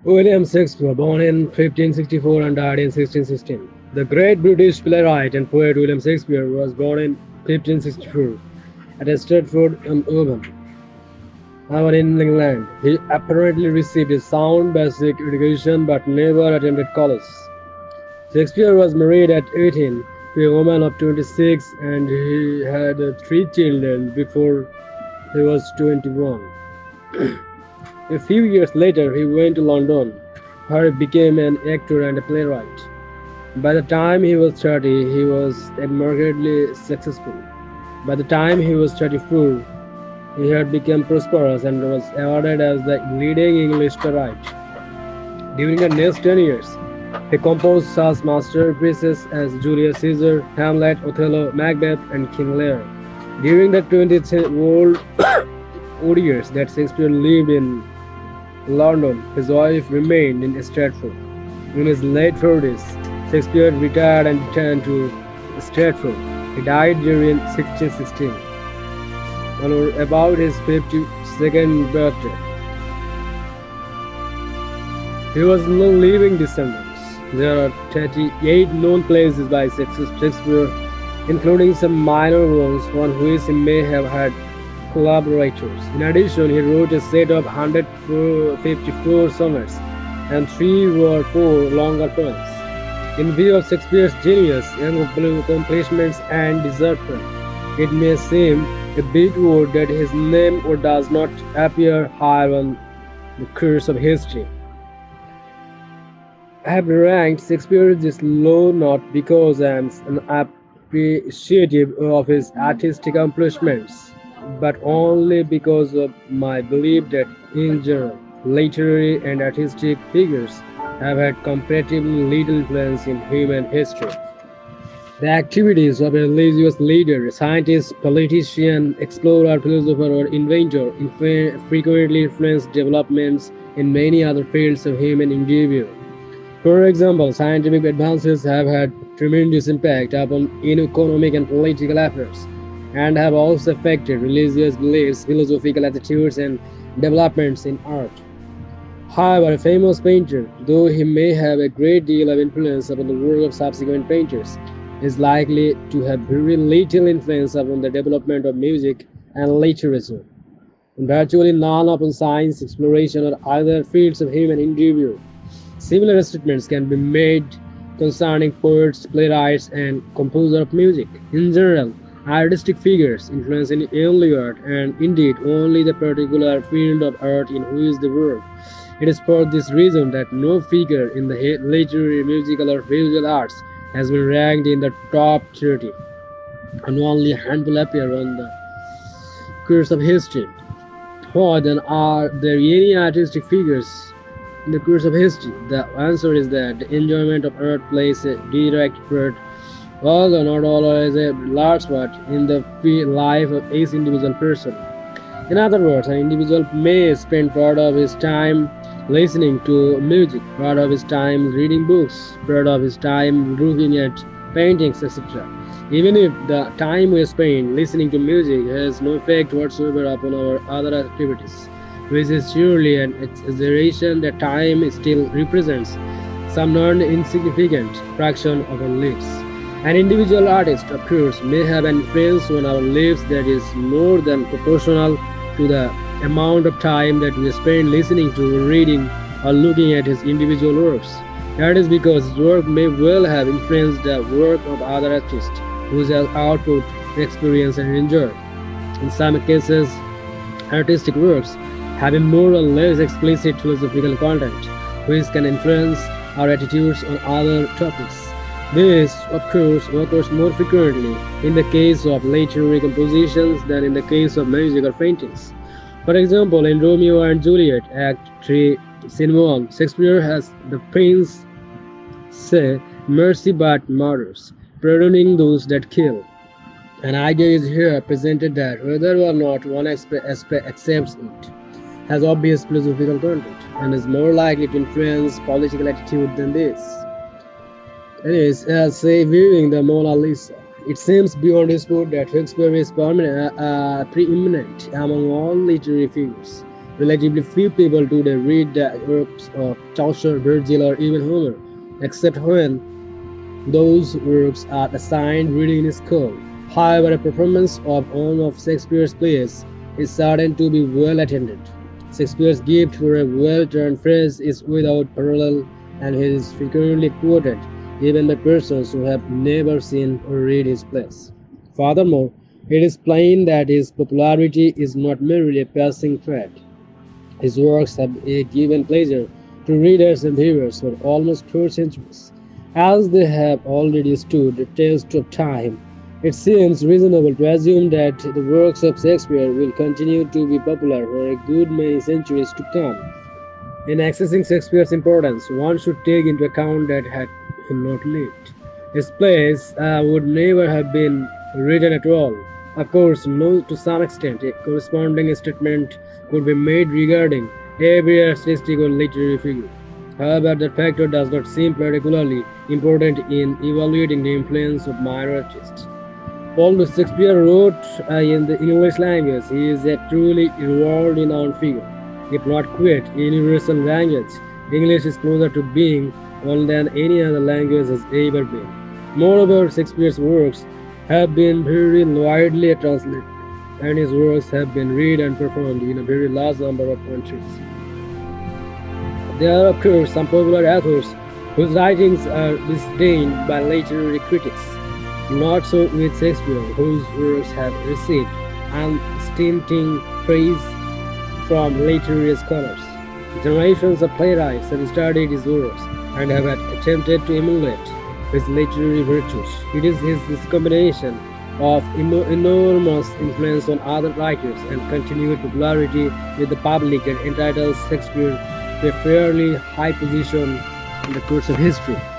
William Shakespeare, born in 1564 and died in 1616. The great British playwright and poet William Shakespeare was born in 1564 at Stratford-on-Avon, Avon in England. He apparently received a sound basic education but never attended college. Shakespeare was married at 18 to a woman of 26 and he had three children before he was 21. A few years later, he went to London, where he became an actor and a playwright. By the time he was 30, he was markedly successful. By the time he was 34, he had become prosperous and was awarded as the leading English playwright. During the next 10 years, he composed such masterpieces as Julius Caesar, Hamlet, Othello, Macbeth, and King Lear. During the 20th world odd years that Shakespeare lived in London, his wife remained in Stratford. In his late 40s, Shakespeare retired and returned to Stratford. He died during 1616, on or about his 52nd birthday. He was no living descendants. There are 38 known plays by Shakespeare, including some minor ones on which he may have had collaborators. In addition, he wrote a set of 154 sonnets and 3 or 4 longer poems. In view of Shakespeare's genius, young accomplishments, and desertion, it may seem a bit odd that his name does not appear higher on the course of history. I have ranked Shakespeare this low not because I am appreciative of his artistic accomplishments, but only because of my belief that in general, literary and artistic figures have had comparatively little influence in human history. The activities of a religious leader, scientist, politician, explorer, philosopher, or inventor frequently influence developments in many other fields of human endeavor. For example, scientific advances have had tremendous impact upon economic and political affairs, and have also affected religious beliefs, philosophical attitudes, and developments in art. However, a famous painter, though he may have a great deal of influence upon the work of subsequent painters, is likely to have very little influence upon the development of music and literature, and virtually none upon science, exploration, or other fields of human endeavor. Similar statements can be made concerning poets, playwrights, and composers of music. In general, artistic figures influence in only art, and indeed only the particular field of art in which they work. It is for this reason that no figure in the literary, musical, or visual arts has been ranked in the top 30, and only a handful appear on the course of history. Why then are there any artistic figures in the course of history? The answer is that the enjoyment of art plays a direct part, although not always a large part, in the life of each individual person. In other words, an individual may spend part of his time listening to music, part of his time reading books, part of his time looking at paintings, etc. Even if the time we spend listening to music has no effect whatsoever upon our other activities, which is surely an exaggeration, that time still represents some non-insignificant fraction of our lives. An individual artist, of course, may have an influence on our lives that is more than proportional to the amount of time that we spend listening to, reading, or looking at his individual works. That is because his work may well have influenced the work of other artists, whose output we experience and enjoy. In some cases, artistic works have a more or less explicit philosophical content, which can influence our attitudes on other topics. This, of course, occurs more frequently in the case of literary compositions than in the case of music or paintings. For example, in Romeo and Juliet, Act 3, Scene 1, Shakespeare has the prince say, "Mercy but murders, pardoning those that kill." An idea is here presented that whether or not one accepts it has obvious philosophical content and is more likely to influence political attitude than this. It is, as say, viewing the Mona Lisa. It seems beyond dispute that Shakespeare is preeminent among all literary figures. Relatively few people today read the works of Chaucer, Virgil, or even Homer, except when those works are assigned reading in school. However, a performance of one of Shakespeare's plays is certain to be well attended. Shakespeare's gift for a well-turned phrase is without parallel, and he is frequently quoted even by persons who have never seen or read his plays. Furthermore, it is plain that his popularity is not merely a passing fad. His works have given pleasure to readers and viewers for almost 4 centuries. As they have already stood the test of time, it seems reasonable to assume that the works of Shakespeare will continue to be popular for a good many centuries to come. In accessing Shakespeare's importance, one should take into account that had he not lived, his plays would never have been written at all. Of course, no, to some extent, a corresponding statement could be made regarding every artistic or literary figure. However, that factor does not seem particularly important in evaluating the influence of minor artists. Although Shakespeare wrote in the English language, he is a truly world-renowned figure. If not quite a universal language, English is closer to being one than any other language has ever been. Moreover, Shakespeare's works have been very widely translated, and his works have been read and performed in a very large number of countries. There are, of course, some popular authors whose writings are disdained by literary critics. Not so with Shakespeare, whose works have received unstinting praise from literary scholars. Generations of playwrights have studied his works and have attempted to emulate his literary virtues. It is this combination of enormous influence on other writers and continued popularity with the public that entitles Shakespeare to a fairly high position in the course of history.